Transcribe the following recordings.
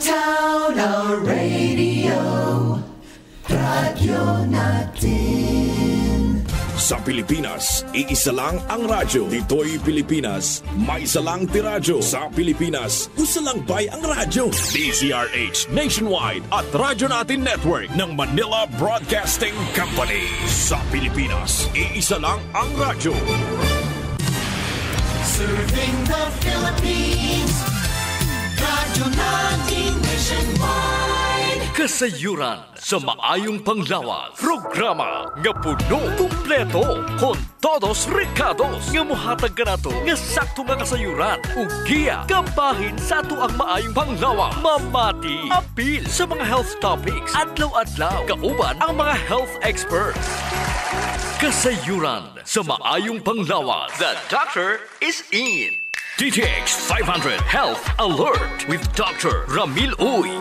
Tauno Radio, radyo natin. Sa Pilipinas, iisa lang ang radyo. Dito'y Pilipinas, may isa lang tiradyo. Sa Pilipinas, usa lang bay ang radyo. DZRH Nationwide at Radyo Natin Network ng Manila Broadcasting Company. Sa Pilipinas, iisa lang ang radyo. Serving the Philippines, radyo natin nationwide. Kasayuran sa maayong panglawas. Programa nga puno kumpleto kon todos recados nga mohatag kanato nga sakto nga kasayuran ug giya kabahin sa ato ang maayong panglawas. Mamati apil sa mga health topics adlaw-adlaw kauban ang mga health experts. Kasayuran sa maayong panglawas. The doctor is in. DTX 500 Health Alert with Dr. Ramil Uy.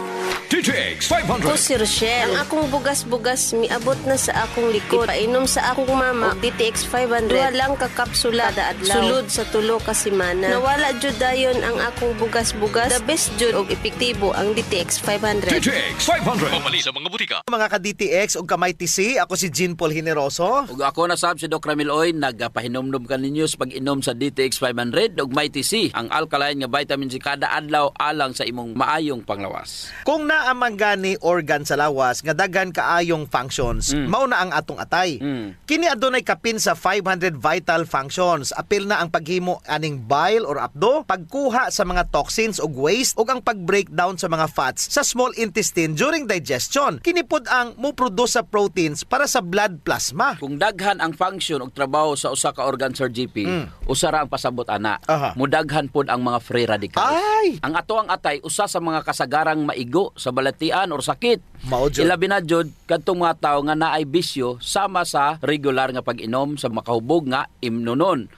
DTX 500. O si Rochelle, ang akong bugas-bugas miabot na sa akong likod. Painom sa akong mama og DTX 500. Duha lang ka kapsula kada adlaw. Sulod sa tulo ka semana. Nawala jud dayon ang akong bugas-bugas. The best jud og epektibo ang DTX 500. DTX 500. Pamali sa mga butika. Mga ka-DTX ug kamay TC, ako si Jean Paul Generoso. Ug ako na sab si Doc Ramil Oy, nagapahinomdom ka ninyo sa pag-inom sa DTX 500 ug may TC, ang alkaline nga vitamin C kada adlaw alang sa imong maayong panglawas. Kung naamang gani organ sa lawas nga daghan kaayong functions, mao na ang atong atay. Kini adunay kapin sa 500 vital functions. Apil na ang paghimo aning bile or apdo, pagkuha sa mga toxins ug waste ug ang pag-breakdown sa mga fats sa small intestine during digestion. Kini pud ang mo-produce sa proteins para sa blood plasma. Kung daghan ang function ug trabaho sa usa ka organ, Sir GP, usa ra ang pasabot ana. Mudaghan pud ang mga free radicals. Ay! Ang ato ang atay usa sa mga kasagarang maigo sa balatian or sakit. Ilabi na jud kadtong mga tawo nga naay bisyo sama sa regular nga pag-inom sa makahubog nga imnonon.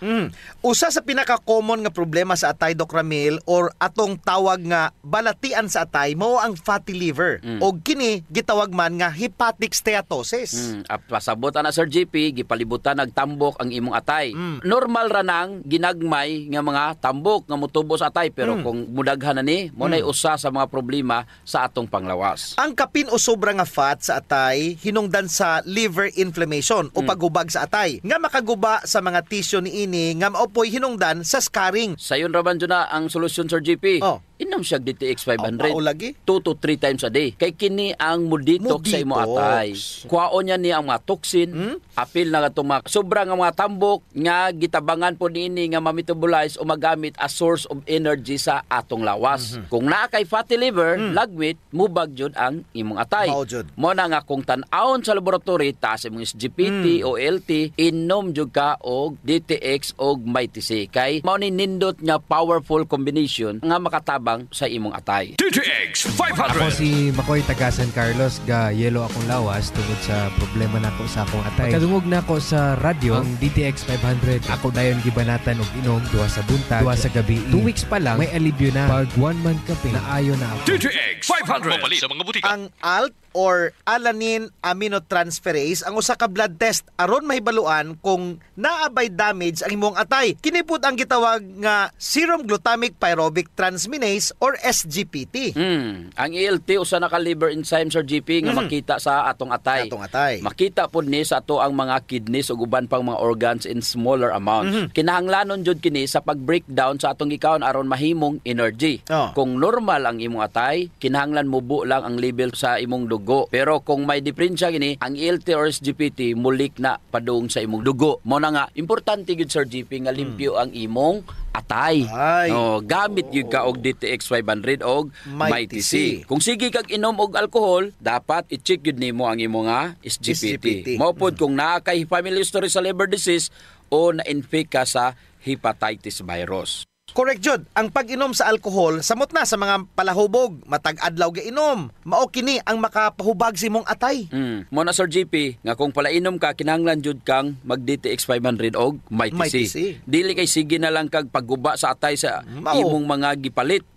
Usa sa pinaka-common nga problema sa atay, Doc Ramil, or atong tawag nga balatian sa atay, mao ang fatty liver. Og kini gitawag man nga hepatic steatosis. Pasabot na Sir GP, gipalibutan nagtambok ang imong atay. Normal ra nang ginagmay nga mga tambok nga motubo sa atay, pero kung mudaghan na ni, mo nay usa sa mga problema sa atong panglawas. Ang kapin o sobra nga fat sa atay hinungdan sa liver inflammation o paghubag sa atay nga makaguba sa mga tissue niini nga maopoy hinungdan sa scarring. Sayon ra man jud na ang solusyon, Sir GP. Inom siya DTX 500 lagi? 2 to 3 times a day. Kay kini ang mudetox sa imo atay. Kuhaon niya ni ang mga toxin, apil na katong mga sobra nga mga tambok nga gitabangan po niini nga ma-metabolize o magamit as source of energy sa atong lawas. Kung naa kay fatty liver, lagmit, mubag jud ang imong atay. Mo na nga kung tan-awon sa laboratory taas imong SGPT o LT, inom jud ka og DTX og MyTC. Kay mao ni nindot nga powerful combination nga makatabang sa imong atay. DTX 500. Ako si Makoy taga San Carlos, ga yelo akong lawas tungod sa problema nako sa akong atay. Pagkadungog nako sa radyo ang DTX 500, ako dayon gibanatan og inom duha sa buntag, duha sa gabi. 2 weeks pa lang may alibyo na. Pag 1 month kape na ayo na ako. DTX 500. Pamali sa mga butika. Ang ALT or alanine aminotransferase ang usa ka blood test aron mahibaluan kung naabay damage ang imong atay. Kini pud ang gitawag nga serum glutamic pyruvic transminase or SGPT. Ang ELT usa na ka liver enzyme, Sir GP, nga makita sa atong atay. Makita pud ni sa ato ang mga kidneys ug uban pang mga organs in smaller amounts. Kinahanglanon jud kini sa pag-breakdown sa atong gikaon aron mahimong energy. Kung normal ang imong atay, kinahanglan mubo lang ang level sa imong dugo. Pero kung may diferensya gini, ang ELT or SGPT mulik na padung sa imong dugo. Mo na nga importante gyud, Sir GP, nga limpyo ang imong atay. Gamit gyud ka og DTX 500 og MyTC. Kung sige kag inom og alcohol, dapat i-check gyud nimo ang imong SGPT. Mao pod kung naa kay family history sa liver disease o na-infect ka sa hepatitis virus. Correct jud. Ang pag-inom sa alcohol samot na sa mga palahubog, matag adlaw ga inom. Mao kini ang makapahubag sa imong atay. Mo na, Sir GP, nga kung palainom ka kinahanglan jud kang mag DTX 500 og MyTC. Dili kay sige na lang kag pagguba sa atay sa imong mga gipalit.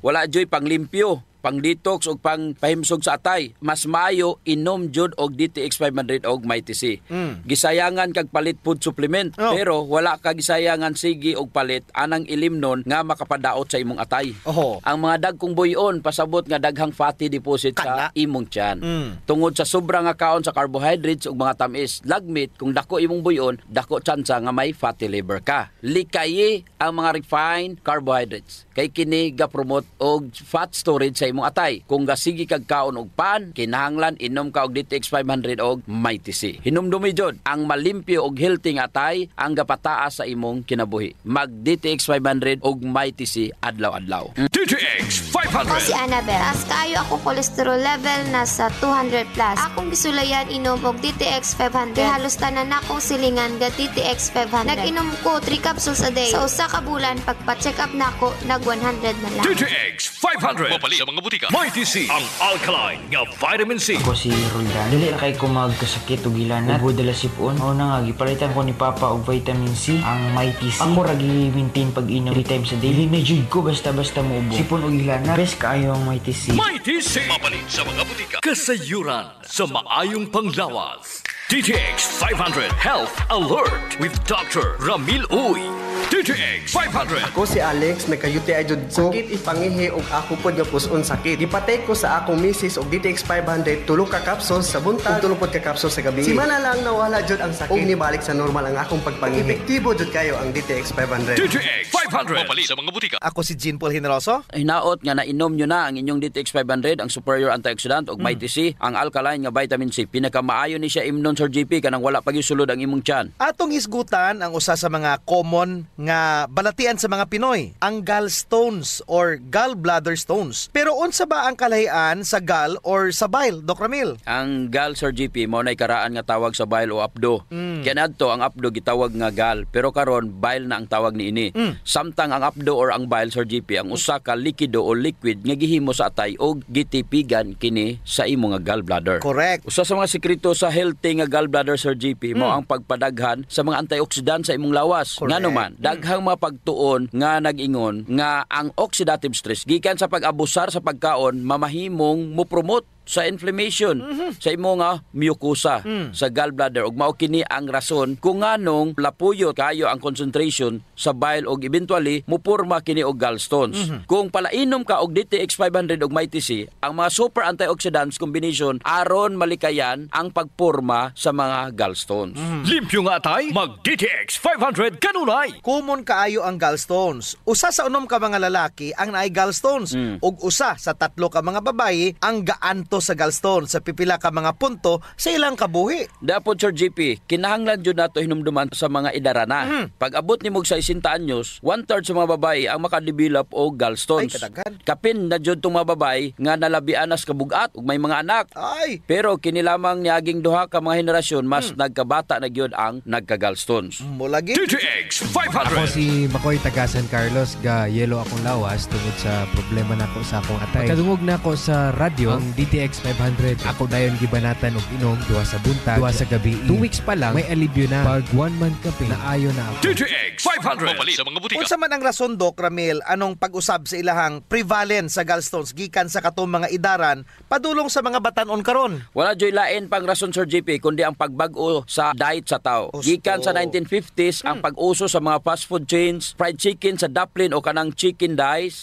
Wala joy panglimpyo. pang detox o pang pahimsog sa atay, mas maayo inom jud og DTX 500 og Mighty C. Gisayangan kag palit food supplement, pero wala ka gisayangan sige og palit anang ilimnon nga makapadaot sa imong atay. Ang mga dagkong buyon pasabot nga daghang fatty deposit sa imong tiyan. Tungod sa sobra nga kaon sa carbohydrates ug mga tamis, lagmit kung dako imong buyon, dako tsansa nga may fatty liver ka. Likayi ang mga refined carbohydrates. Kay kini ga-promote og fat storage sa imong atay. Kung gasigi kag kaon og pan, kinahanglan inom ka og DTX 500 og Mighty C. Hinumdumi jud ang malimpyo og healthy nga atay ang gapataas sa imong kinabuhi. Mag DTX 500 og Mighty C adlaw-adlaw. DTX 500. Ako si Annabel. Taas kaayo ako cholesterol level nasa 200 plus. Akong gisulayan inom og DTX 500. Halos tanan akong silingan ga DTX 500. Nag-inom ko 3 capsules a day. Sa usa ka bulan pagpa-check up nako nag 100 na lang. DTX 500. Mapalit sa mga butika. Mighty C, ang alkaline nga vitamin C. Ako si Roldan. Dili na kay ko magkasakit o gilanat. Ubo dala sipon. O na nga, gipalitan ko ni Papa og vitamin C, ang Mighty C. Ako ragi maintain pag-inom 3 times a day. Dili na jud ko basta-basta mo ubo. Sipon o gilanat. Best kaayo ang Mighty C. Mighty C. Mapalit sa mga butika. Kasayuran sa maayong panglawas. DTX 500 Health Alert with Dr. Ramil Uy. DTX 500. Ako si Alex, nagka-UTI jud ko. Sakit ipangihi og ako pod nga puson sakit. Gipatay ko sa akong misis og DTX 500 tulo ka capsules sa buntag, tulo pod ka capsules sa gabi. Simana lang nawala jud ang sakit. Og nibalik sa normal ang akong pagpangihi. Epektibo jud kayo ang DTX 500. DTX 500. Mapalit sa mga butika. Ako si Jean Paul Generoso. Hinaot nga nainom nyo na ang inyong DTX 500, ang superior antioxidant og Mighty C, ang alkaline nga vitamin C. Pinakamaayo ni siya imnon Sir GP kanang wala pagisulod ang imong tiyan. Atong hisgutan ang usa sa mga common nga balatian sa mga Pinoy, ang gallstones or gallbladder stones. Pero unsa ba ang kalahian sa gall or sa bile, Doc Ramil? Ang gall, Sir GP, mao nay karaan nga tawag sa bile o abdo. Kanadto ang abdo gitawag nga gall, pero karon bile na ang tawag niini. Samtang ang abdo or ang bile, Sir GP, ang usa ka likido o liquid nga gihimo sa atay o gitipigan kini sa imo nga gallbladder. Correct. Usa sa mga sekreto sa healthy nga gallbladder, Sir GP, mao ang pagpadaghan sa mga antioxidant sa imong lawas. Ngano man, daghang mapagtuon nga nag-ingon nga ang oxidative stress gikan sa pag-abusar sa pagkaon mamahimong mo promote sa inflammation sa imo nga mucosa sa gallbladder ug mao kini ang rason kung nganong lapuyo kayo ang concentration sa bile ug eventually mupurma kini og gallstones. Kung palainom ka og DTX 500 ug Mighty C, ang mga super antioxidants combination aron malikayan ang pagporma sa mga gallstones. Limpyo nga atay, mag DTX 500 kanunay. Common kaayo ang gallstones. Usa sa unom ka mga lalaki ang naay gallstones ug usa sa 3 ka mga babayi ang gaanto sa gallstones sa pipila ka mga punto sa ilang kabuhi. Dapat, Sir GP, kinahanglan jud nato hinumduman sa mga idarana. Pag abot ni mog sa 60 anyos, 1/3 sa mga babae ang makadevelop og gallstones. Ay, kadaghan. Kapin na jud tong mga babae nga nalabian nas kabugat ug may mga anak. Ay. Pero kini lamang niaging duha ka mga henerasyon mas nagkabata na gyud ang nagka-gallstones. Mulagi. DTX 500. Ako si Makoy taga San Carlos, ga yelo akong lawas tungod sa problema nako sa akong atay. Pagkadungog nako sa radyo, ang DTX 500, ako dayon gibanatan og inom duha sa buntag, duha sa gabi. 2 weeks pa lang may alibyo na. Pag 1 month ka pin, naayo na ako. DTX 500. Mapalit sa mga butika. Unsa man ang rason, Doc Ramil, anong pag-usab sa ilahang prevalent sa gallstones gikan sa katong mga idaran padulong sa mga batan-on karon? Wala joy lain pang rason, Sir GP, kundi ang pagbag-o sa diet sa tao. Gikan sa 1950s ang pag-uso sa mga fast food chains, fried chicken sa Dublin o kanang chicken dice,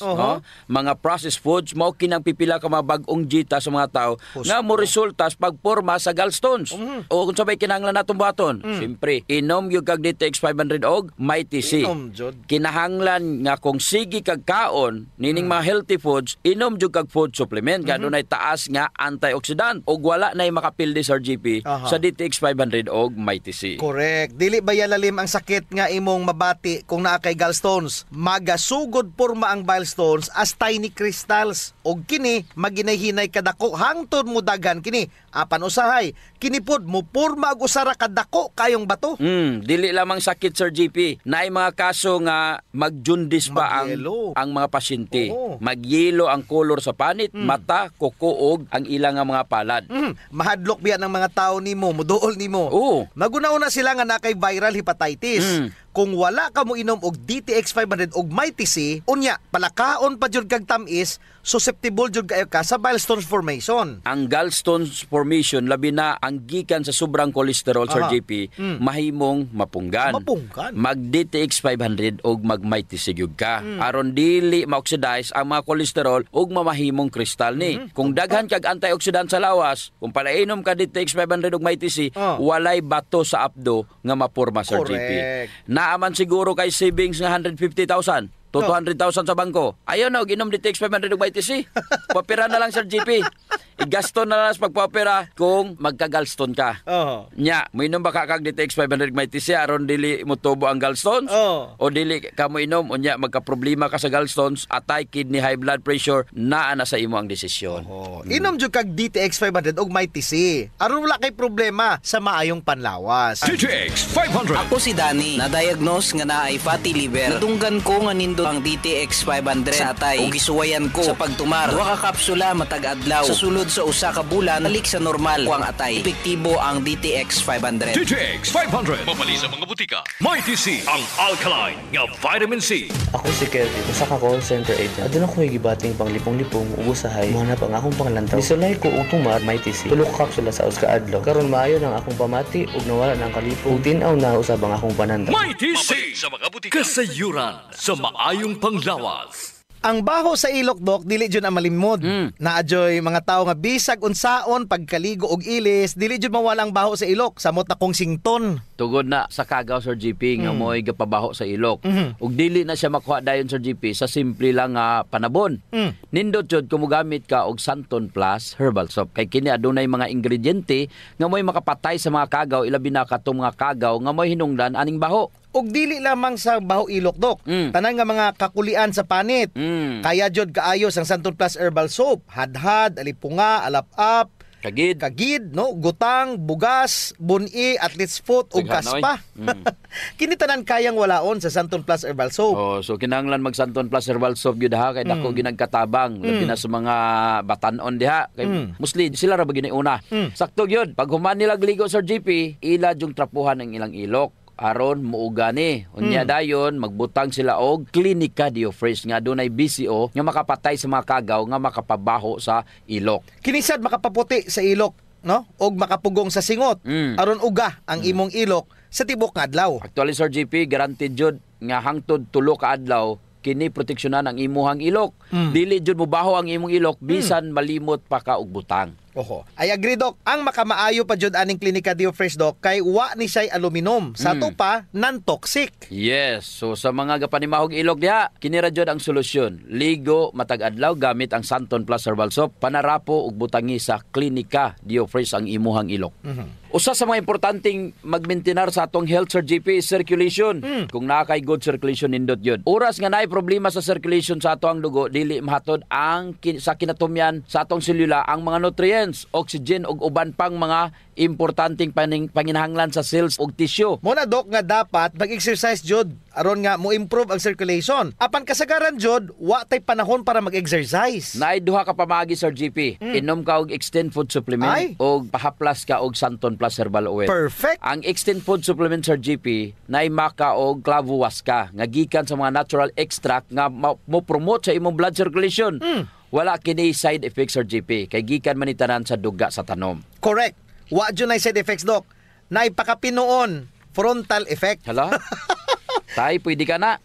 mga processed foods, mao kinang pipila ka mga bag-ong jita sa mga tao nga mo resulta sa pagporma sa gallstones. O kung sabay kinahanglan natong baton, siyempre, inom yung kag DTX 500 og Mighty C. Kinahanglan nga kung sige kag kaon, nining mga healthy foods, inom yung kag food supplement, nga doon ay taas nga antioxidant, o wala na yung makapildi, Sir GP, sa DTX 500 og Mighty C. Correct. Dili ba yalalim ang sakit nga imong mabati kung naa kay gallstones? Magasugod porma ang gallstones as tiny crystals. Og kini, maginahinay kadako hangtod mo dagan kini. Apan usahay, kini pod mo porma og usara kadako kayong bato. Dili lamang sakit, Sir GP. Naay mga kaso nga magjundis pa ang mga pasyente. Magyelo ang kolor sa panit, mata, kuko og ang ilang nga mga palad. Mahadlok biya ng mga tao nimo, muduol nimo. Nagunaw na sila nga na kay viral hepatitis. kung wala ka mo inom og DTX 500 og Mighty C, unya palakaon pa jud kag tamis, susceptible jud kayo ka sa gallstones formation. Ang gallstones formation labi na ang gikan sa sobrang cholesterol Sir JP, mahimong mapunggan. Mag DTX 500 og mag Mighty C gyud ka. Aron dili ma-oxidize ang mga cholesterol og mamahimong kristal ni. Kung daghan kag antioxidant sa lawas, kung palainom ka DTX 500 og Mighty C, walay bato sa abdo nga maporma Sir JP. Naaman siguro kay savings nga 150,000 to 200,000 sa bangko. Ayaw na, ginom DTX 500 og Mighty C. Papira na lang Sir JP. Igasto na lang sa pagpapira kung magka-gallstone ka. Nya, mo inom ba ka kag DTX 500 Mighty C aron dili mo tubo ang gallstones? O dili ka mo inom unya magka-problema ka sa gallstones, atay kidney, high blood pressure, naa na sa imo ang desisyon. Inom jud kag DTX 500 og Mighty C aron wala kay problema sa maayong panlawas. DTX 500. Ako si Danny, na-diagnose nga naay fatty liver. Natunggan ko nga nindot ang DTX 500 sa atay ug gisuwayan ko sa pagtumar. Duha ka kapsula matag adlaw. Sa sulod sa usa ka bulan, balik sa normal ang atay. Epektibo ang DTX 500. DTX 500. Mapali sa mga butika. Mighty C, ang alkaline nga vitamin C. Ako si Kevin, usa ka call center agent. Aduna ko gibating panglipong-lipong ug usahay mohanap ang akong panglantaw. Misulay ko og tumar Mighty C. Tulo ka kapsula sa us ka adlaw. Karon maayo nang akong pamati ug nawala na ang kalipong. Ug tin-aw na usab ang akong pananda. Mighty C sa mga butika. Kasayuran sa maayong panglawas. Ang baho sa ilok, Dok, dili jud ang malimod. Naadyoy mga tao nga bisag unsaon pagkaligo og ilis, dili jud mawala ang baho sa ilok, samot na kong sington. Tugod na sa kagaw Sir GP nga mo'y gapabaho sa ilok. Ug dili na siya makuha dayon Sir GP sa simple lang nga panabon. Nindot jud kumugamit ka og Santon Plus herbal soap. Kay kini adunay mga ingrediente nga mo'y makapatay sa mga kagaw, ilabi na katong mga kagaw nga mo'y hinungdan aning baho. Og dili lamang sa baho ilok, Dok. Tanan nga mga kakulian sa panit. Kaya jud kaayos ang Santon Plus herbal soap. Hadhad, alipunga, alap-ap, kagid, no, gutang, bugas, buni, athlete's foot ug kaspa. Kini tanan kayang walaon sa Santon Plus herbal soap. So kinahanglan mag Santon Plus herbal soap gyud ha kay dako ginagkatabang labi na sa mga batan-on diha kay mostly sila ra ba giniuna. Sakto gyud pag human nila gligo Sir GP, ila jung trapuhan ang ilang ilok aron muuga ni. Unya dayon magbutang sila og Clinica Diofresh nga dunay BCO nga makapatay sa mga kagaw nga makapabaho sa ilok. Kinisad makapaputi sa ilok, no? Og makapugong sa singot aron uga ang imong ilok sa tibok nga adlaw. Actually Sir GP, guaranteed jud nga hangtod 3 ka adlaw kini proteksyonan ang imuhang ilok. Dili jud mobaho ang imong ilok bisan malimot pa ka og butang. I agree, Dok. Ang makamaayo pa jud aning Clinica Diofresh, Dok, kay wa ni siya aluminum. Sa to pa, non-toxic. Yes. So sa mga gapanimahog ilok diha, kini ra jud ang solusyon. Ligo matag adlaw gamit ang Santon Plus herbal soap, panarapo ug butangi sa Clinica Diofresh ang imuhang ilok. Usa sa mga importanteng magmaintenar sa atong health Sir GP is circulation. Kung naa kay good circulation nindot yun. Oras nga naay problema sa circulation sa atong dugo, dili mahatod ang sa kinatumyan sa atong selula ang mga nutrients, oxygen ug uban pang mga importanteng panginahanglan sa cells ug tissue. Muna, Dok, nga dapat mag-exercise jud aron nga mo improve ang circulation. Apan kasagaran jud wa tay panahon para mag-exercise. Naay duha ka pamagi Sir GP. Inom ka og Extend Food Supplement ug pahaplas ka og Santon Plus Herbal Oil. Perfect. Ang Extend Food Supplement Sir GP naay maka og clavo waska nga gikan sa mga natural extract nga mo promote sa imong blood circulation. Wala kini side effects Sir GP kay gikan man itanan sa duga sa tanom. Correct. Wa jud nay side effects, Dok. Naipakapinoon frontal effect. Hala? Tay, pwede ka na.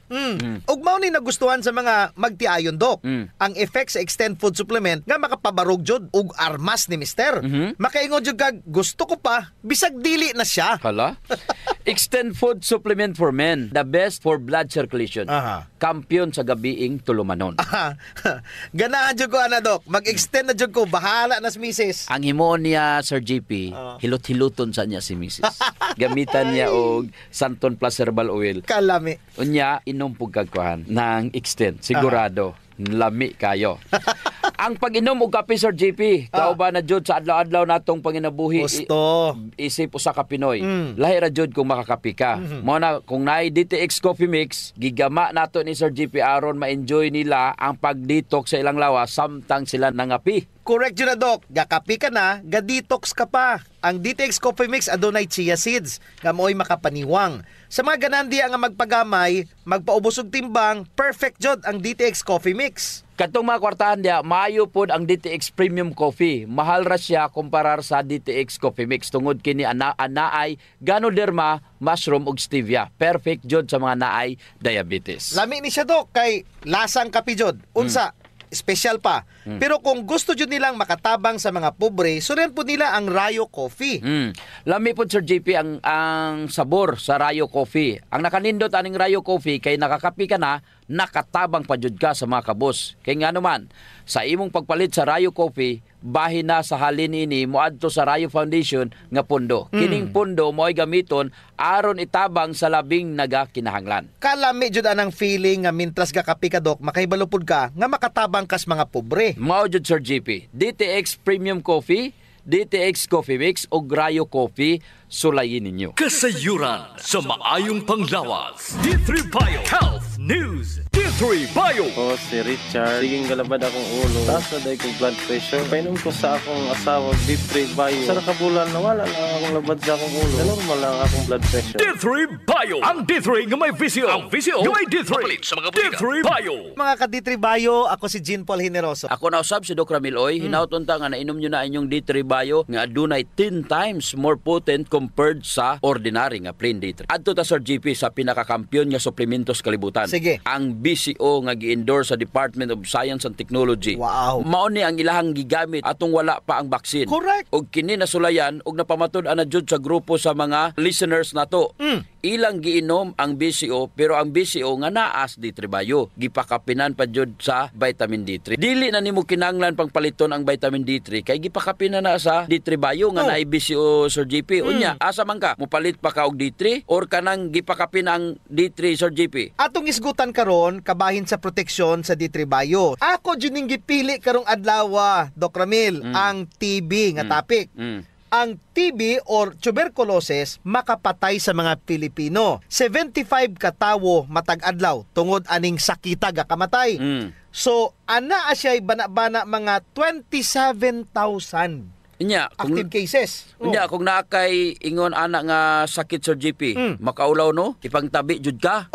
Ug mao ni nagustuhan sa mga magtiayon, Dok. Ang effect sa Extend Food Supplement nga makapabarog jud ug armas ni Mister. Makaingon jud kag gusto ko pa bisag dili na siya. Hala? Extend Food Supplement for Men, the best for blood circulation. Kampiyon sa gabiing tulumanon. Ganahan jud ko ana, Dok. Mag-extend na jud ko, bahala na si Mrs. Ang himo niya Sir GP, hilot-hiluton sa niya si Mrs. Gamitan niya og Santon Plus Herbal Oil. Kalami. Unya inom pug kagkuhan ng Extend. Sigurado lami kayo. Ang pag-inom og kape Sir JP, kauban na jud sa adlaw-adlaw natong panginabuhi. Gusto. Isip usa ka Pinoy. Lahi ra jud kung makakape ka. Mo na kung naay DTX Coffee Mix, gigama nato ni Sir JP aron ma-enjoy nila ang pag-detox sa ilang lawas samtang sila nangapi. Correct yun na, Doc. Gakapi ka na, ga-detox ka pa. Ang DTX Coffee Mix adunay chia seeds nga mo'y makapaniwang. Sa mga ganandiya nga magpagamay, magpaubos og timbang, perfect jod ang DTX Coffee Mix. Katong mga kwartahan dia, maayo pod ang DTX Premium Coffee. Mahal ra siya kumparar sa DTX Coffee Mix. Tungod kini anaay Ganoderma, mushroom ug stevia. Perfect jod sa mga naay diabetes. Lami ni siya, Doc, kay lasang kapi jod. Unsa, special pa. Pero kung gusto jud nilang makatabang sa mga pobre, surian po nila ang Rayo Coffee. Lami po, Sir JP, ang sabor sa Rayo Coffee. Ang nakanindot aning Rayo Coffee kay nakakapi ka na, nakatabang pa jud ka sa mga kabos. Kay nga naman, sa imong pagpalit sa Rayo Coffee, bahin na sa halin ini moadto sa Rayo Foundation nga pundo. Kining pundo mo'y gamiton aron itabang sa labing nagakinahanglan. Kalami jud anang feeling nga mintras gakapi ka, Doc, makahibalupod ka nga makatabang kas mga pobre. Mao jud, Sir JP. DTX Premium Coffee, DTX Coffee Mix o Rayo Coffee, sulayin ninyo. Kasayuran sa maayong panglawas. D3 Bio Health News. D3 Bio. Ako si Richard. Siging galabad akong ulo. Taas na dahil kong blood pressure. Painom ko sa akong asawa, D3 Bio. Sa nakabulan, nawala lang akong labad sa akong ulo. Normal lang akong blood pressure. D3 Bio. Ang D3 nga may visio. Ang visio nga may D3. Sa mga D3 Bio. Mga ka-D3 Bio, ako si Jean Paul Generoso. Ako na usab si Doc Ramil Oy. Hinauton ta nga nainom nyo na inyong D3 Bio nga adunay 10 times more potent compared sa ordinary nga plain D3. Adto ta, Sir GP, sa pinakakampiyon nga suplementos kalibutan. Sige. Ang BCO nga gi-endorse sa Department of Science and Technology. Wow. Mao ni ang ilahang gigamit atong wala pa ang baksin. Correct. Og kini nasulayan og napamatud-an na jud sa grupo sa mga listeners nato. Ilang giinom ang BCO, pero ang BCO nga naas D3 Bio. Gipakapinan pa jud sa vitamin D3. Dili na nimo kinahanglan pang paliton ang vitamin D3 kay gipakapinan na sa D3 Bio nga naay BCO, Sir GP. Unya, asa man ka mupalit pa ka og D3 or kanang gipakapin ang D3, Sir GP? Atong isgutan karon kabahin sa proteksyon sa D3 Bio. Ako jud ning gipili karong adlaw, Doc Ramil, ang TB nga topic. Ang TB or tuberculosis makapatay sa mga Pilipino. 75 ka tawo matag adlaw tungod aning sakita ga kamatay. So ana asya'y bana-bana mga 27,000 active cases. Unya, kung naakay ingon anak nga sakit, Sir GP, makaulaw no? Ipangtabi jud ka.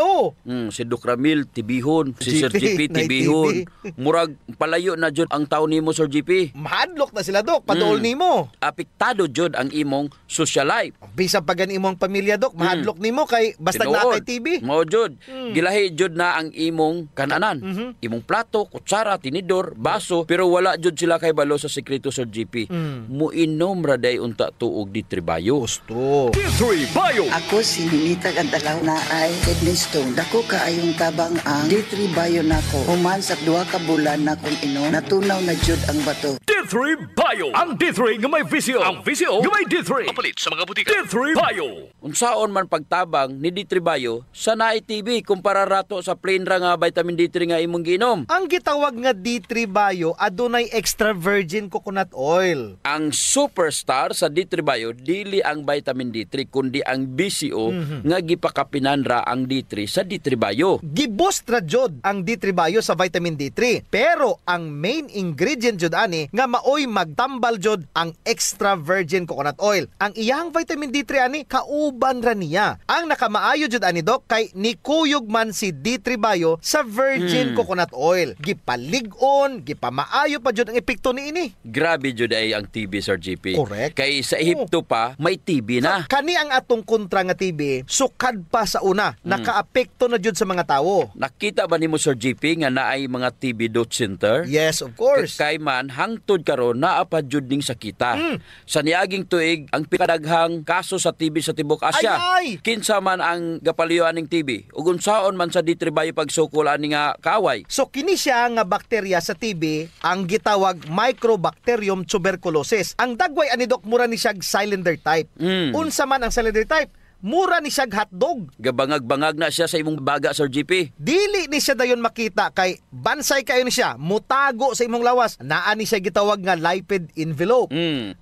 Si Doc Ramil tibihon, si Sir GP tibihon. Murag palayo na jud ang taon nimo, Sir GP. Mahadlok na sila, Doc, paduol nimo. Apektado jud ang imong social life. Bisan pa gan imong pamilya, Doc, mahadlok nimo kay basta nakay TB. Mao jud. Gilahi jud na ang imong kananan. Imong plato, kutsara, tinidor, baso, pero wala jud sila kay balo sa sekreto, Sir GP. Muinom raday unta tuog D3 Bio. Gusto. D3 Bio. Ako si Ninita Gandalaw na ay kidney stone. Dako kaayong tabang ang D3 Bio nako. Human sa 2 ka bulan na kung inom, natunaw na jud ang bato. D3 Bio. Ang D3 nga may visio. Ang visio nga may D3. Mapalit sa mga butika. D3 Bio. Unsaon man pagtabang ni D3 Bio sa naay TB kumpara rato sa plain ra nga vitamin D3 nga imong giinom. Ang gitawag nga D3 Bio adunay extra virgin coconut oil. Ang superstar sa D3 Bio dili ang vitamin D3 kundi ang BCO nga gipakapinan ra ang D3 sa D3 Bio. Giboost ra jud ang D3 Bio sa vitamin D3. Pero ang main ingredient jud ani nga maoy magtambal jud ang extra virgin coconut oil. Ang iyang vitamin D3 ani kauban ra niya. Ang nakamaayo jud ani, Doc, kay nikuyog man si D3 Bio sa virgin coconut oil. Gipalig-on, gipamaayo pa jud ang epekto niini. Grabe jud ay ang TB, Sir GP. Correct. Kay sa Ehipto pa may TB na. Kani ang atong kontra nga TB sukad pa sa una. Nakaapekto na jud sa mga tawo. Nakita ba nimo, Sir GP, nga naay mga TB dot center? Yes, of course. Kay man hangtod karon naa pa jud ning sakita. Sa niaging tuig ang pikadaghang kaso sa TB sa tibuok Asya. Ay! Kinsa man ang gapaliyuan ning TB ug unsaon man sa D3 Bio pagsukol ani nga kaway. So kini siya nga bakterya sa TB ang gitawag Microbacterium tuberculosis. Ang dagway ani, Doc, mura ni siya cylinder type. Unsa man ang cylinder type? mura ni siya hotdog. Gabangag-bangag na siya sa imong baga, Sir GP. Dili ni siya dayon makita kay bansay kayo ni siya, mutago sa imong lawas. Naa ni siya gitawag nga lipid envelope.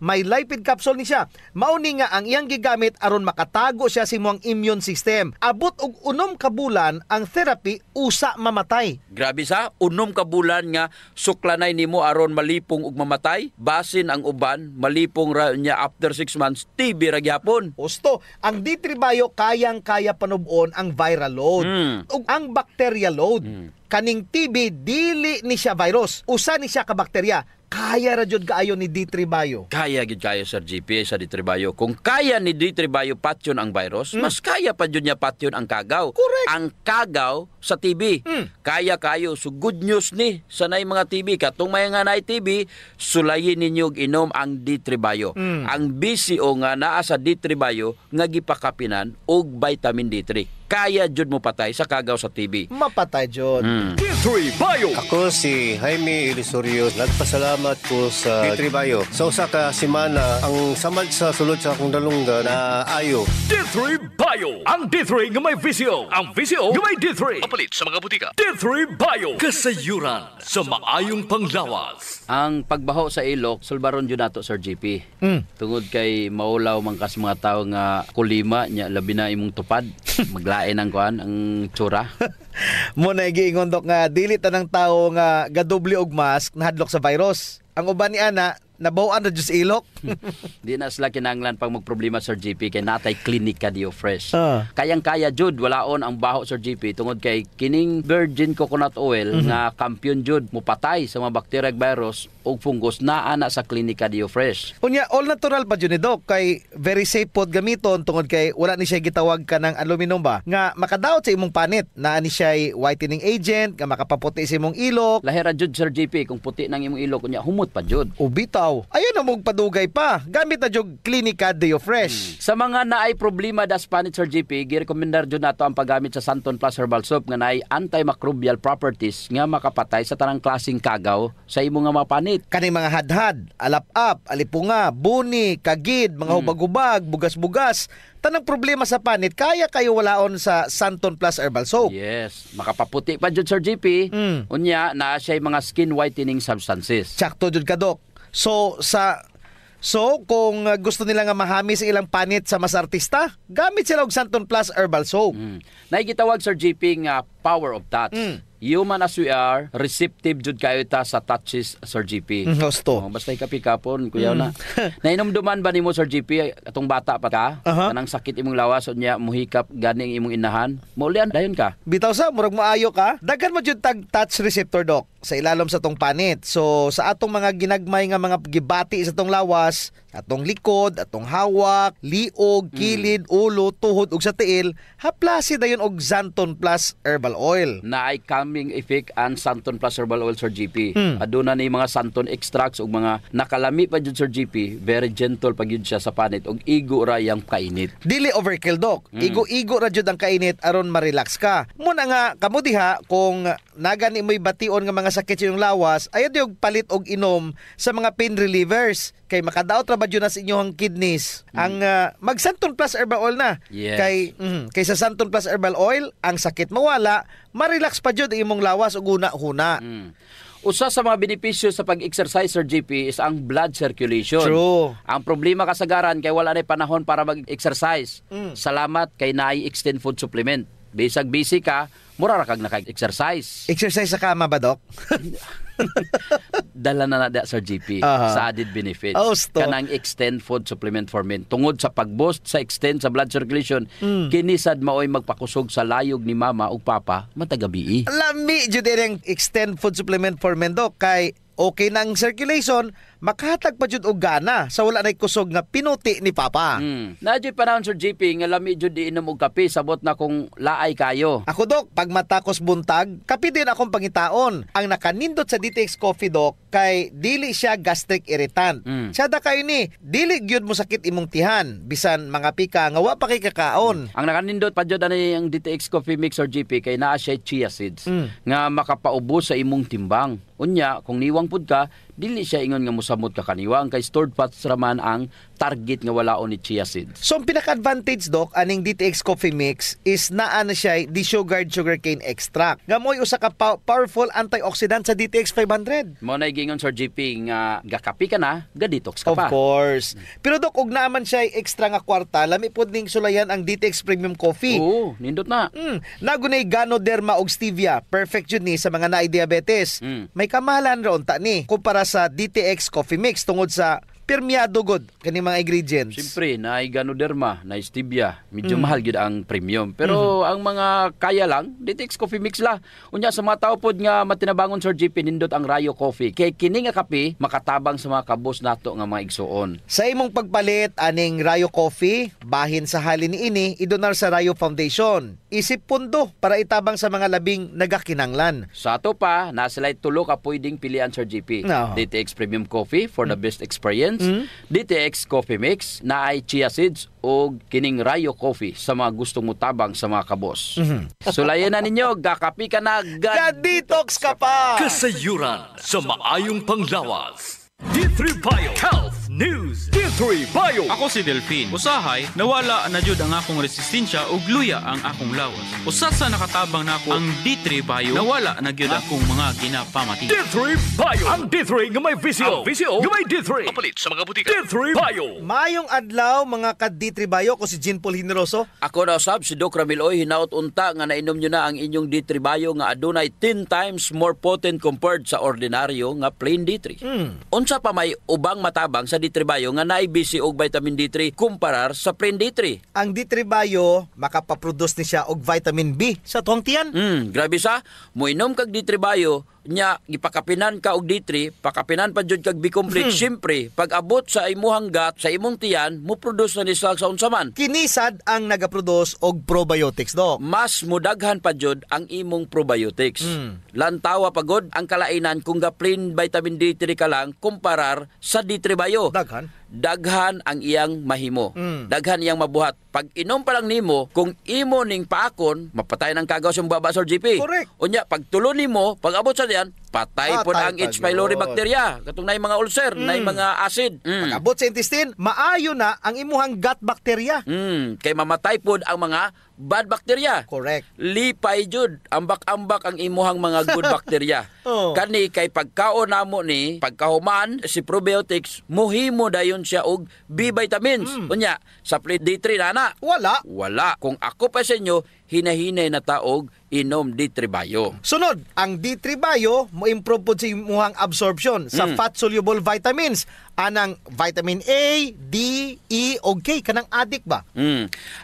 May lipid capsule ni siya. Mauni nga ang iyang gigamit aron makatago siya sa imong immune system. Abot og 6 ka bulan ang therapy usa mamatay. Grabe sa 6 ka bulan nga suklanay nimo aron malipong ug mamatay. Basin ang uban malipong ra niya after 6 months TB ra gyapon. Usto, ang D3 Bio kayang-kaya panubon ang viral load ug ang bacterial load. Kaning TB dili ni siya virus, usa ni siya ka bakterya. Kaya ra jud kaayo ni D3 Bio. Kaya gid kayo, Sir GP, sa D3 Bio. Kung kaya ni D3 Bio patyon ang virus, mas kaya pa jud niya patyon ang kagaw. Correct. Ang kagaw sa TB. Kaya kayo. So good news ni sanay mga TB. Katong may nga na TB, sulayin ninyo og inom ang D3 Bio. Ang BCO nga naa sa D3 Bio nga gipakapinan og vitamin D3. Kaya jud mo patay sa kagaw sa TB. Mapatay jud. D3 Bio. Ako si Jaime Ilisorio. Nagpasalamat ko sa D3 Bio. Sa usa ka semana, ang samad sa sulod sa akong dalunggan na ayo. D3 Bio. Ang D3 nga may VCO. Ang VCO nga may D3. Papalit sa mga butika. D3 Bio. Kasayuran sa maayong panglawas. Ang pagbaho sa ilok, sulbaron jud nato, Sir GP. Tungod kay maulaw man kas mga tawo nga kulima nya labi na imong tupad. Maglain ang kuan ang tsura. Mo na giingon dok nga dili tanang tawo nga gadoble og mask nahadlok sa virus. Ang uban ni ana nabaw-an na jud sa ilok. Di na sila kinahanglan pag magproblema, Sir GP, kay natay Clinica Dio Fresh. Kayang-kaya jud walaon ang baho, Sir GP, tungod kay kining virgin coconut oil nga kampiyon jud mupatay sa mga bacteria ug virus ug fungus naa na sa Clinica Dio Fresh. Unya all natural pa jud ni dok kay very safe pod gamiton tungod kay wala ni siya gitawag ka ng aluminum ba nga makadaot sa imong panit. Naa ni siya whitening agent nga makapaputi sa imong ilok. Lahira jud, Sir GP, kung puti nang imong ilok unya humot pa jud. Ubitaw. Ayun na mong padugay pa. Gamit na jud Clinica Dio Fresh. Sa mga naay problema das panit, Sir GP, girekomendar jud nato ang paggamit sa Santon Plus Herbal Soap nga naay antimicrobial properties nga makapatay sa tanang klaseng kagaw sa imong nga mapanit. Kaning mga hadhad, alap-ap, alipunga, buni, kagid, mga hubag-hubag, bugas-bugas, tanang problema sa panit, kaya kayo walaon sa Santon Plus Herbal Soap. Yes. Makapaputi pa jud, Sir GP. Unya, naa siya mga skin whitening substances. Sakto jud ka, Dok. So kung gusto nila nga mahami sa ilang panit sa mas artista, gamit sila og Santon Plus Herbal Soap. Naigitawag, Sir GP, nga power of touch. Human as we are, receptive jud kayo ta sa touches, Sir GP. Gusto. Basta ikapikapon, kuyaw na. Nainomduman ba nimo, Sir GP, atong bata pa ka? Kanang sakit imong lawas unya muhikap ganing imong inahan? Maulian dayon ka. Bitaw sa murag maayo ka. Daghan mo jud tag touch receptor, Dok, sa ilalom sa tong panit. So sa atong mga ginagmay nga mga gibati sa tong lawas, atong likod, atong hawak, liog, kilid, ulo, tuhod ug sa tiil, haplasi dayon og Santon Plus Herbal Oil. Naay calming effect ang Santon Plus Herbal Oil, Sir GP. Aduna ni mga Santon extracts ug mga nakalami pa jud, Sir GP. Very gentle pa gyud siya sa panit ug igo ra yang kainit. Dili overkill, Dok. Igo-igo ra jud ang kainit aron ma-relax ka. Muna nga kamo diha kung nagani mo'y bation nga mga sakit sa iyong lawas, ayaw diog palit og inom sa mga pain relievers kay makadaot ra ba jud na sa inyong kidneys. Ang mag Santon Plus Herbal Oil na. Yes. Kay sa Santon Plus Herbal Oil, ang sakit mawala, ma-relax pa jud imong lawas ug una-huna. Usa sa mga benepisyo sa pag-exercise, Sir GP, is ang blood circulation. True. Ang problema kasagaran kay wala na panahon para mag-exercise. Salamat kay naay extend food supplement. Bisag busy ka, mura ra kag naka-exercise. Exercise sa kama ba, Dok? Dala na da, Sir GP, sa added benefits. Kanang extend food supplement for men. Tungod sa pag-boost sa extend sa blood circulation, kinisad maoy magpakusog sa layog ni mama ug papa matagabi. Lami jud ang extend food supplement for men, Dok, kay okay nang circulation, makahatag pa jud og gana sa wala nay kusog nga pinuti ni papa. Nadyo panahon, Sir GP, nga lami jud iinom og kape sabot na kung laay kayo. Ako, Dok, pag matakos buntag, kape din akong pangitaon. Ang nakanindot sa DTX Coffee, Dok, kay dili siya gastric irritant. Siya da kayo ni, dili gyud mo sakit imong tihan, bisan mga pika nga wa pa kay kakaon. Ang nakanindot pa jud ani ang DTX Coffee Mix, Sir GP, kay naa siya chia seeds nga makapaubos sa imong timbang. Unya, kung niwang pud ka, dili siya ingon nga mosamot ka kaniwa. Ang kay stored fats raman ang target nga walaon ni chia seeds. So ang pinaka-advantage, Doc, aning DTX Coffee Mix is naa na siya desugared sugarcane extract. Nga mo'y usa ka powerful antioxidant sa DTX 500. Mo na gingon Sir GP nga gakapi ka na, ga-detox ka pa. Of course. Pero Doc, ug naaman siya extra nga kwarta, lami pod ning sulayan ang DTX Premium Coffee. Oo, nindot na. Nagunay Ganoderma og stevia. Perfect yun ni sa mga naay diabetes. May kamahalan ron ta ni kumpara sa DTX Coffee Mix tungod sa permeado god kani mga ingredients. Siyempre, na Ganoderma, na stevia, medyo mahal gyud ang premium. Pero ang mga kaya lang, DTX Coffee Mix la. Unya sa mga tao pod nga matinabangon Sir GP nindot ang Rayo Coffee. Kay kini nga kape makatabang sa mga kabos nato nga mga igsuon. Sa imong pagpalit aning Rayo Coffee, bahin sa halin niini idonar sa Rayo Foundation. Isip pundo para itabang sa mga labing nagakinanglan. Sa ato pa, nasilay tulo ka pwedeng pilian Sir GP. No. DTX Premium Coffee for the best experience. DTX Coffee Mix na ay chia seeds o kining Rayo Coffee sa mga gustong mutabang sa mga kabos. Sulayan na ninyo, gakapi ka na, ga-detox ka pa! Kasayuran sa maayong panglawas. D3 Bio Health News. D3 Bio. Ako si Delphine. Usahay, nawala na jud ang akong resistensya ug luya ang akong lawas. Usa sa nakatabang nako ang D3 Bio, nawala na gyud akong mga ginapamati. D3 Bio. Ang D3 nga may visio. Ang visio nga may D3. Kapalit sa mga butika. D3 Bio. Mayong adlaw mga ka D3 Bio, ko si Jean Paul Generoso. Ako na usab si Doc Ramil Oy, hinaut unta nga nainom nyo na ang inyong D3 Bio nga adunay 10 times more potent compared sa ordinaryo nga plain D3. Unsa pa may ubang matabang sa D3 Bio nga naay BC og vitamin D3 kumparar sa plain D3. Ang D3 Bio makapaproduce ni siya og vitamin B sa tuwang tiyan. Grabe sa, moinom kag D3 Bio nya gipakapinan ka og D3, pakapinan pa jud kag B-complex. Siyempre, pag abot sa imuhang gut, sa imong tiyan, mo produce na ni sa unsa man. Kinisad ang nagaproduce og probiotics, Doc. Mas mudaghan pa jud ang imong probiotics. Lantawa pagod ang kalainan kung ga plain vitamin D3 ka lang kumparar sa D3 Bio. Daghan ang iyang mahimo. Daghan iyang mabuhat. Pag inom pa lang nimo, kung imo ning paakon, mapatay ng kagaw sa baba Sir GP. Correct. Unya, pag tulo nimo, pag abot sa diyan, patay po na ang H. pylori bacteria. Katong na mga ulcer, na mga acid. Pag abot sa intestine, maayo na ang imuhang gut bacteria. Kay mamatay po ang mga bad bacteria. Correct. Lipay jud, ambak-ambak ang imuhang mga good bacteria. Kani kay pagkaon namo ni, pagkahuman si probiotics, muhimo dayon siya og B vitamins. Unya, sa plain D3 na wala. Kung ako pa sa inyo, hinahinay na taog inom D3 Bio. Sunod, ang D3 Bio mo improve po sa imuhang absorption sa fat-soluble vitamins. Anang vitamin A, D, E, o K. Kanang adik ba?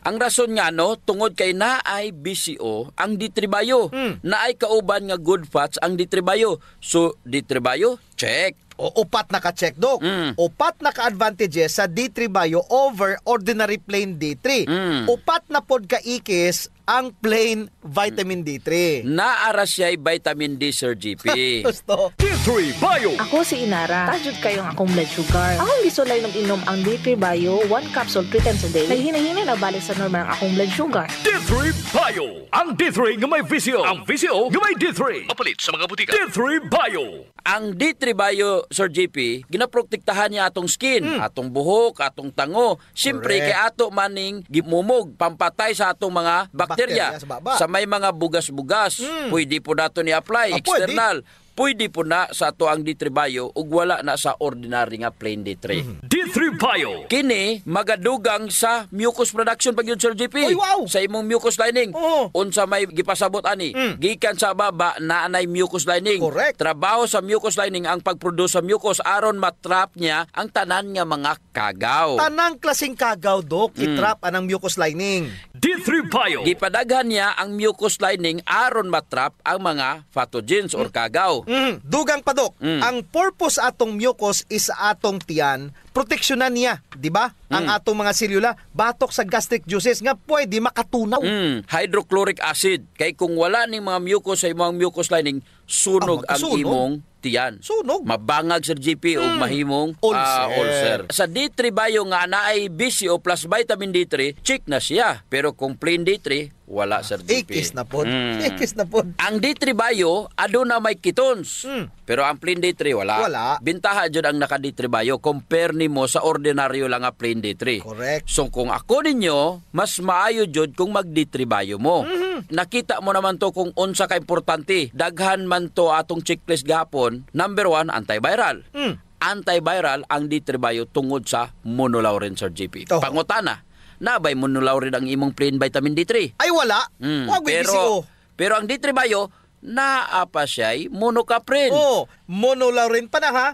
Ang rason nga tungod kay naay BCO ang D3 Bio. Naay kauban nga good fats ang D3 Bio. So, D3 Bio, check. O upat na ka-check, Doc. Upat na ka-advantages sa D3 Bio over ordinary plain D3. Upat na pod ka-ikis ang plain vitamin D3. Naara siya'y vitamin D, Sir GP. Gusto. D3 Bio. Ako si Inara. Tajud kayong akong blood sugar. Akong gisulay ng inom ang D3 Bio, 1 capsule 3 times a day. Naghinay-hinay na balik sa normal ang akong blood sugar. D3 Bio. Ang D3 nga may visio. Ang visio nga may D3. Mapalit sa mga butika. D3 Bio. Ang D3 Bio, Sir GP, ginaprotektahan niya atong skin, atong buhok, atong tango. Siyempre, kay ato maning gimumog, pampatay sa atong mga bakterya. Sa may mga bugas-bugas, pwede po nato ni-apply, external. Pwede po na sa ato ang D3 Bio ug wala na sa ordinary nga plain D3. D3 Bio. Kini magadugang sa mucus production pag yun, Sir GP. Sa imong mucus lining. Unsa may gipasabot ani? Gikan sa baba na anay mucus lining. Correct. Trabaho sa mucus lining ang pagproduce sa mucus aron matrap niya ang tanan nga mga kagaw. Tanang klaseng kagaw, Doc, itrap anang mucus lining. D3 Bio. Gipadaghan niya ang mucus lining aron matrap ang mga pathogens or kagaw. Dugang pa, Doc. Ang purpose atong mucus is atong tiyan, proteksyonan niya, di ba? Ang atong mga selula, batok sa gastric juices nga pwede makatunaw. Hydrochloric acid. Kay kung wala ning mga mucus sa imong mucus lining, sunog ang imong tiyan. Sunog. Mabangag Sir GP ug mahimong ulcer. Sa D3 Bio nga naay BCO plus vitamin D3, check na siya. Pero kung plain D3, wala Sir GP. Ikis na po. Ikis na po. Ang D3 Bio aduna may ketones. Pero ang plain D3 wala. Bintaha jud ang naka D3 Bio compare nimo sa ordinaryo lang nga plain D3. Correct. So kung ako ninyo, mas maayo jud kung mag D3 Bio mo. Nakita mo naman to kung unsa ka importante. Daghan man to atong checklist gapon. Number 1, antiviral. Antiviral ang D3 Bio tungod sa monolaurin Sir GP. Pangutana, nabay monolaurin ang imong plain vitamin D3? Ay wala. Pero ang D3 Bio naa pa siya'y monocaprin. Monolaurin pa na ha.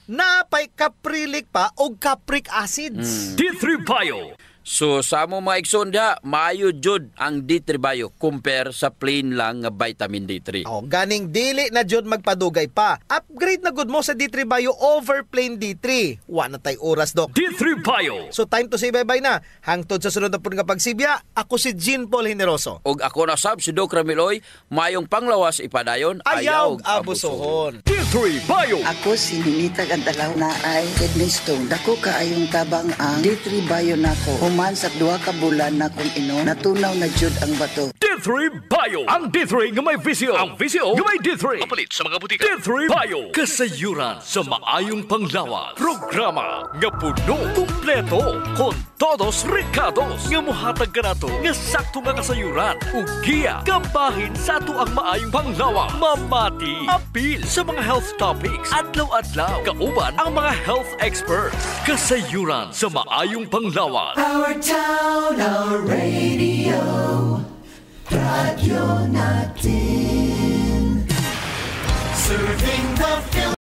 Napay caprilic pa o capric acids. D3 Bio. So sa among mga igsoon diha, maayo jud ang D3 Bio compare sa plain lang nga vitamin D3. Ganing dili na jud magpadugay pa. Upgrade na gud mo sa D3 Bio over plain D3. Wa na tay oras, Dok. D3 Bio. So time to say bye-bye na. Hangtod sa sunod na pud nga pagsibya, ako si Jean Paul Generoso. Og ako na sab si Doc Ramiloy, mayong panglawas ipadayon, ayaw abusohon. D3 Bio. Ako si Ninita Gantalaw na ay kidney stone. Dako kaayong tabang ang D3 Bio nako. Human sa 2 ka bulan na kung inom, natunaw na jud ang bato. D3 Bio. Ang D3 nga may visyo. Ang visyo nga may D3. Mapalit sa mga butika. D3 Bio. Kasayuran sa maayong panglawas. Programa nga puno, kumpleto, con todos recados. Nga muhatag ka na to, nga sakto nga kasayuran. Ug giya, kabahin sa ato ang maayong panglawas. Mamati, apil sa mga health topics. Adlaw-adlaw, kauban ang mga health experts. Kasayuran sa maayong panglawas. Our town, our radio, Radio Natin. Serving the